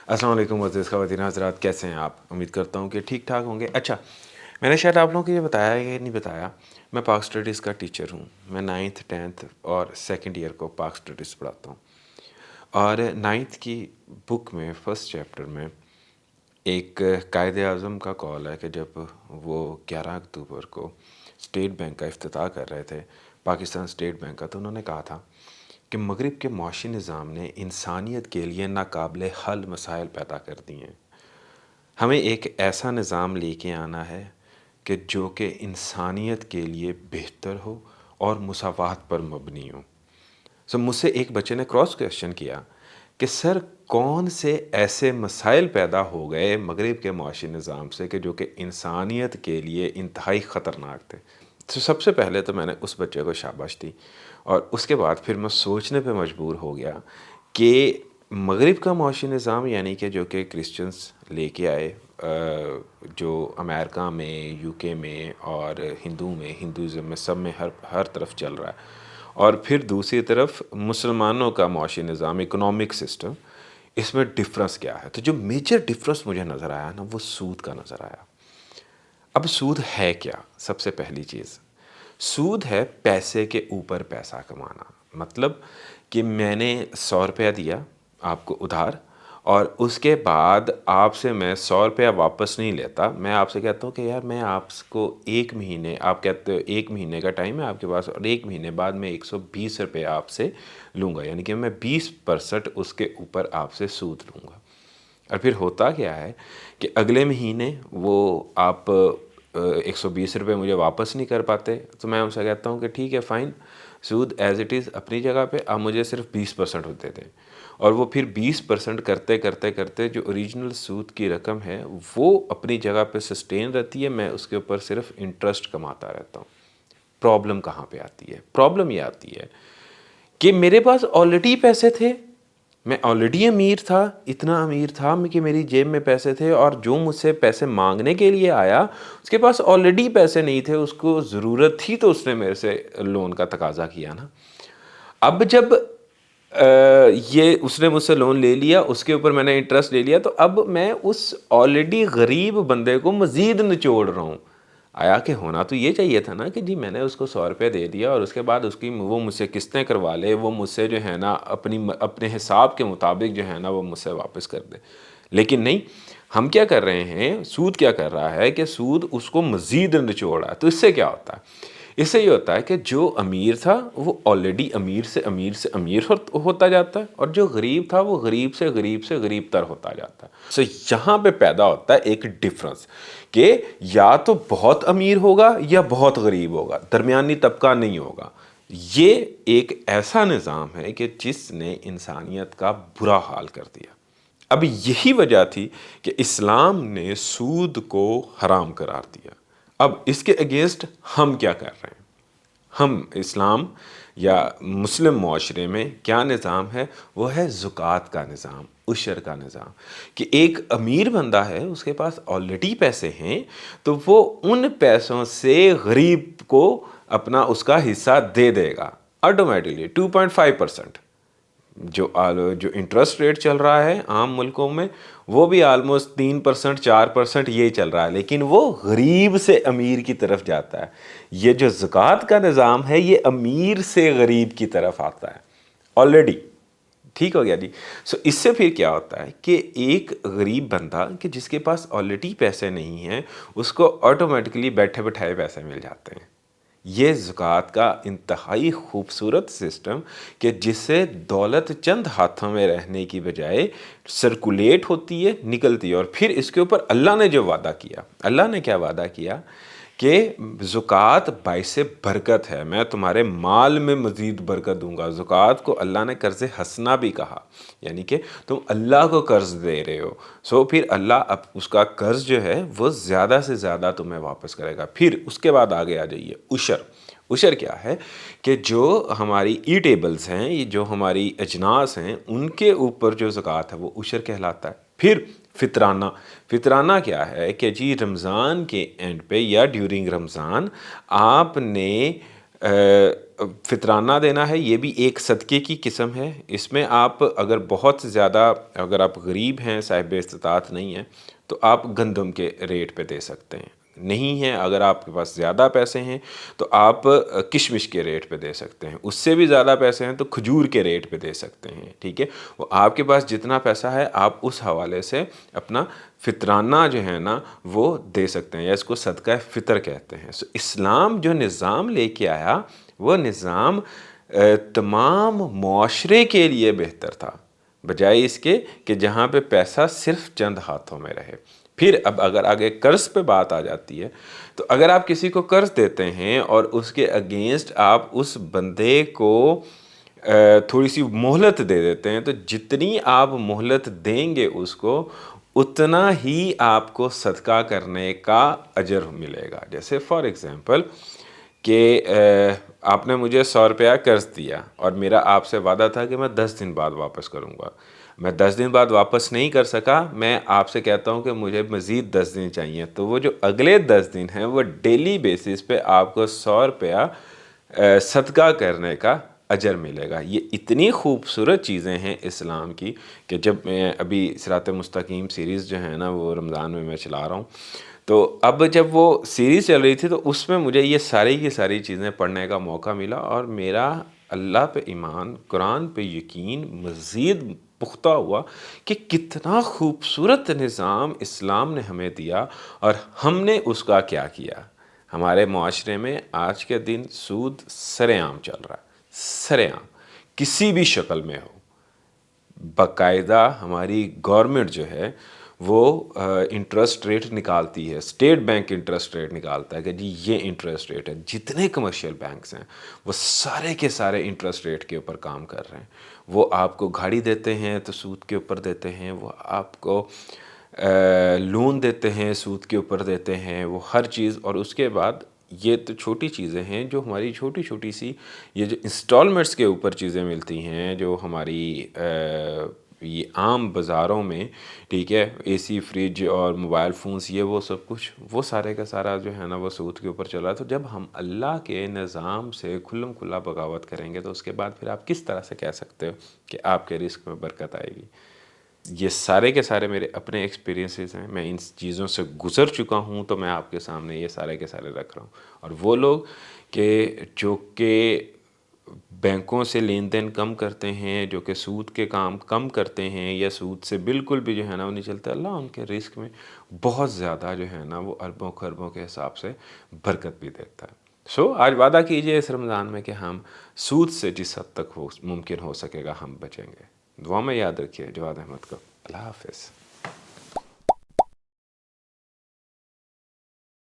السلام علیکم عزیز خواتین حضرات، کیسے ہیں آپ؟ امید کرتا ہوں کہ ٹھیک ٹھاک ہوں گے۔ اچھا، میں نے شاید آپ لوگوں کو یہ بتایا ہے یا نہیں بتایا، میں پاک اسٹڈیز کا ٹیچر ہوں۔ میں 9th 10th اور 2nd ایئر کو پاک اسٹڈیز پڑھاتا ہوں، اور 9th کی بک میں 1st چیپٹر میں ایک قائد اعظم کا کال ہے کہ جب وہ 11 اکتوبر کو اسٹیٹ بینک کا افتتاح کر رہے تھے، پاکستان اسٹیٹ بینک کا، تو انہوں نے کہا تھا کہ مغرب کے معاشی نظام نے انسانیت کے لیے ناقابل حل مسائل پیدا کر دیے ہیں۔ ہمیں ایک ایسا نظام لے کے آنا ہے کہ جو کہ انسانیت کے لیے بہتر ہو اور مساوات پر مبنی ہو۔ مجھ سے ایک بچے نے کراس کویشچن کیا کہ سر، کون سے ایسے مسائل پیدا ہو گئے مغرب کے معاشی نظام سے کہ جو کہ انسانیت کے لیے انتہائی خطرناک تھے؟ تو سب سے پہلے تو میں نے اس بچے کو شاباش دی، اور اس کے بعد پھر میں سوچنے پہ مجبور ہو گیا کہ مغرب کا معاشی نظام، یعنی کہ جو کہ کرسچنز لے کے آئے، جو امریکہ میں، یو کے میں اور ہندوازم میں، سب میں ہر طرف چل رہا ہے، اور پھر دوسری طرف مسلمانوں کا معاشی نظام، اکنامک سسٹم، اس میں ڈفرنس کیا ہے؟ تو جو میجر ڈفرنس مجھے نظر آیا نا، وہ سود کا نظر آیا۔ اب سود ہے کیا؟ سب سے پہلی چیز، سود ہے پیسے کے اوپر پیسہ کمانا۔ مطلب کہ میں نے 100 روپیہ دیا آپ کو ادھار، اور اس کے بعد آپ سے میں 100 روپیہ واپس نہیں لیتا، میں آپ سے کہتا ہوں کہ یار میں آپ کو 1 مہینے، آپ کہتے ہو 1 مہینے کا ٹائم ہے آپ کے پاس، اور 1 مہینے بعد میں 120 روپیہ آپ سے لوں گا، یعنی کہ میں 20% اس کے اوپر آپ سے سود لوں گا۔ اور پھر ہوتا کیا ہے کہ اگلے مہینے وہ آپ 120 روپے مجھے واپس نہیں کر پاتے، تو میں ان سے کہتا ہوں کہ ٹھیک ہے، فائن، سود ایز اٹ از اپنی جگہ پہ، آپ مجھے صرف 20% ہوتے تھے۔ اور وہ پھر 20% کرتے کرتے کرتے جو اوریجنل سود کی رقم ہے وہ اپنی جگہ پہ سسٹین رہتی ہے، میں اس کے اوپر صرف انٹرسٹ کماتا رہتا ہوں۔ پرابلم کہاں پہ آتی ہے؟ پرابلم یہ آتی ہے کہ میرے پاس آلریڈی پیسے تھے، میں آلریڈی امیر تھا، اتنا امیر تھا کہ میری جیب میں پیسے تھے، اور جو مجھ سے پیسے مانگنے کے لیے آیا اس کے پاس آلریڈی پیسے نہیں تھے، اس کو ضرورت تھی تو اس نے میرے سے لون کا تقاضا کیا نا۔ اب جب یہ اس نے مجھ سے لون لے لیا، اس کے اوپر میں نے انٹرسٹ لے لیا، تو اب میں اس آلریڈی غریب بندے کو مزید نچوڑ رہا ہوں۔ آیا کہ ہونا تو یہ چاہیے تھا نا کہ جی میں نے اس کو 100 روپے دے دیا، اور اس کے بعد وہ مجھ سے قسطیں کروا لے، وہ مجھ سے جو ہے نا اپنے حساب کے مطابق جو ہے نا وہ مجھ سے واپس کر دے۔ لیکن نہیں، ہم کیا کر رہے ہیں، سود کیا کر رہا ہے کہ سود اس کو مزید نچوڑ رہا ہے۔ تو اس سے کیا ہوتا ہے؟ اس سے یہ ہوتا ہے کہ جو امیر تھا وہ آلریڈی امیر سے امیر سے امیر ہوتا جاتا ہے، اور جو غریب تھا وہ غریب سے غریب سے غریب تر ہوتا جاتا ہے۔ یہاں پہ پیدا ہوتا ہے ایک ڈفرنس کہ یا تو بہت امیر ہوگا یا بہت غریب ہوگا، درمیانی طبقہ نہیں ہوگا۔ یہ ایک ایسا نظام ہے کہ جس نے انسانیت کا برا حال کر دیا۔ اب یہی وجہ تھی کہ اسلام نے سود کو حرام قرار دیا۔ اب اس کے اگینسٹ ہم کیا کر رہے ہیں؟ ہم اسلام یا مسلم معاشرے میں کیا نظام ہے؟ وہ ہے زکوٰۃ کا نظام، عشر کا نظام، کہ ایک امیر بندہ ہے، اس کے پاس آلریڈی پیسے ہیں، تو وہ ان پیسوں سے غریب کو اپنا اس کا حصہ دے دے گا آٹومیٹکلی 2.5%۔ جو انٹرسٹ ریٹ چل رہا ہے عام ملکوں میں وہ بھی آلموسٹ 3% 4% یہی چل رہا ہے، لیکن وہ غریب سے امیر کی طرف جاتا ہے۔ یہ جو زکوٰۃ کا نظام ہے یہ امیر سے غریب کی طرف آتا ہے آلریڈی۔ ٹھیک ہو گیا جی۔ اس سے پھر کیا ہوتا ہے کہ ایک غریب بندہ کہ جس کے پاس آلریڈی پیسے نہیں ہیں، اس کو آٹومیٹکلی بیٹھے بٹھائے پیسے مل جاتے ہیں۔ یہ زکوٰۃ کا انتہائی خوبصورت سسٹم کہ جس سے دولت چند ہاتھوں میں رہنے کی بجائے سرکولیٹ ہوتی ہے، نکلتی ہے۔ اور پھر اس کے اوپر اللہ نے جو وعدہ کیا، اللہ نے کیا وعدہ کیا کہ زکوٰۃ باعث برکت ہے، میں تمہارے مال میں مزید برکت دوں گا۔ زکوٰۃ کو اللہ نے قرض حسنہ بھی کہا، یعنی کہ تم اللہ کو قرض دے رہے ہو، پھر اللہ اب اس کا قرض جو ہے وہ زیادہ سے زیادہ تمہیں واپس کرے گا۔ پھر اس کے بعد آگے آ جائیے عشر۔ عشر کیا ہے کہ جو ہماری ایٹیبلز ہیں، یہ جو ہماری اجناس ہیں، ان کے اوپر جو زکوٰۃ ہے وہ عشر کہلاتا ہے۔ پھر فطرانہ۔ فطرانہ کیا ہے کہ جی رمضان کے اینڈ پہ یا ڈیورنگ رمضان آپ نے فطرانہ دینا ہے، یہ بھی ایک صدقے کی قسم ہے۔ اس میں آپ اگر بہت زیادہ، اگر آپ غریب ہیں، صاحب استطاعت نہیں ہیں، تو آپ گندم کے ریٹ پہ دے سکتے ہیں۔ نہیں ہیں، اگر آپ کے پاس زیادہ پیسے ہیں تو آپ کشمش کے ریٹ پہ دے سکتے ہیں۔ اس سے بھی زیادہ پیسے ہیں تو کھجور کے ریٹ پہ دے سکتے ہیں، ٹھیک ہے۔ وہ آپ کے پاس جتنا پیسہ ہے آپ اس حوالے سے اپنا فطرانہ جو ہے نا وہ دے سکتے ہیں، یا اس کو صدقہ فطر کہتے ہیں۔ اسلام جو نظام لے کے آیا وہ نظام تمام معاشرے کے لیے بہتر تھا، بجائے اس کے کہ جہاں پہ پیسہ صرف چند ہاتھوں میں رہے۔ پھر اب اگر آگے قرض پہ بات آ جاتی ہے تو اگر آپ کسی کو قرض دیتے ہیں اور اس کے اگینسٹ آپ اس بندے کو تھوڑی سی مہلت دے دیتے ہیں، تو جتنی آپ مہلت دیں گے اس کو اتنا ہی آپ کو صدقہ کرنے کا اجر ملے گا۔ جیسے فار ایگزامپل کہ آپ نے مجھے 100 روپیہ قرض دیا اور میرا آپ سے وعدہ تھا کہ میں 10 دن بعد واپس کروں گا۔ میں 10 دن بعد واپس نہیں کر سکا، میں آپ سے کہتا ہوں کہ مجھے مزید 10 دن چاہیے، تو وہ جو اگلے 10 دن ہیں وہ ڈیلی بیسس پہ آپ کو 100 روپیہ صدقہ کرنے کا اجر ملے گا۔ یہ اتنی خوبصورت چیزیں ہیں اسلام کی کہ جب میں ابھی صراط مستقیم سیریز جو ہے نا وہ رمضان میں چلا رہا ہوں، تو اب جب وہ سیریز چل رہی تھی تو اس میں مجھے یہ ساری کی ساری چیزیں پڑھنے کا موقع ملا، اور میرا اللہ پہ ایمان، قرآن پہ یقین مزید پختہ ہوا کہ کتنا خوبصورت نظام اسلام نے ہمیں دیا اور ہم نے اس کا کیا کیا۔ ہمارے معاشرے میں آج کے دن سود سر عام چل رہا ہے، سر عام، کسی بھی شکل میں ہو۔ باقاعدہ ہماری گورنمنٹ جو ہے وہ انٹرسٹ ریٹ نکالتی ہے، اسٹیٹ بینک انٹرسٹ ریٹ نکالتا ہے کہ جی یہ انٹرسٹ ریٹ ہے۔ جتنے کمرشل بینکس ہیں وہ سارے کے سارے انٹرسٹ ریٹ کے اوپر کام کر رہے ہیں۔ وہ آپ کو گاڑی دیتے ہیں تو سود کے اوپر دیتے ہیں، وہ آپ کو لون دیتے ہیں سود کے اوپر دیتے ہیں، وہ ہر چیز۔ اور اس کے بعد یہ تو چھوٹی چیزیں ہیں جو ہماری چھوٹی چھوٹی سی یہ جو انسٹالمنٹس کے اوپر چیزیں ملتی ہیں جو ہماری یہ عام بازاروں میں، ٹھیک ہے، اے سی، فریج اور موبائل فونز، یہ وہ سب کچھ، وہ سارے کا سارا جو ہے نا وہ سود کے اوپر چل رہا ہے۔ تو جب ہم اللہ کے نظام سے کھلم کھلا بغاوت کریں گے تو اس کے بعد پھر آپ کس طرح سے کہہ سکتے ہو کہ آپ کے رزق میں برکت آئے گی؟ یہ سارے کے سارے میرے اپنے ایکسپیرینسز ہیں، میں ان چیزوں سے گزر چکا ہوں، تو میں آپ کے سامنے یہ سارے کے سارے رکھ رہا ہوں۔ اور وہ لوگ جو کہ بینکوں سے لین دین کم کرتے ہیں، جو کہ سود کے کام کم کرتے ہیں، یا سود سے بالکل بھی جو ہے نا وہ نہیں چلتا، اللہ ان کے رزق میں بہت زیادہ جو ہے نا وہ اربوں خربوں کے حساب سے برکت بھی دیتا ہے۔ آج وعدہ کیجئے اس رمضان میں کہ ہم سود سے جس حد تک ممکن ہو سکے گا ہم بچیں گے۔ دعا میں یاد رکھیے جواد احمد کو۔ اللہ حافظ۔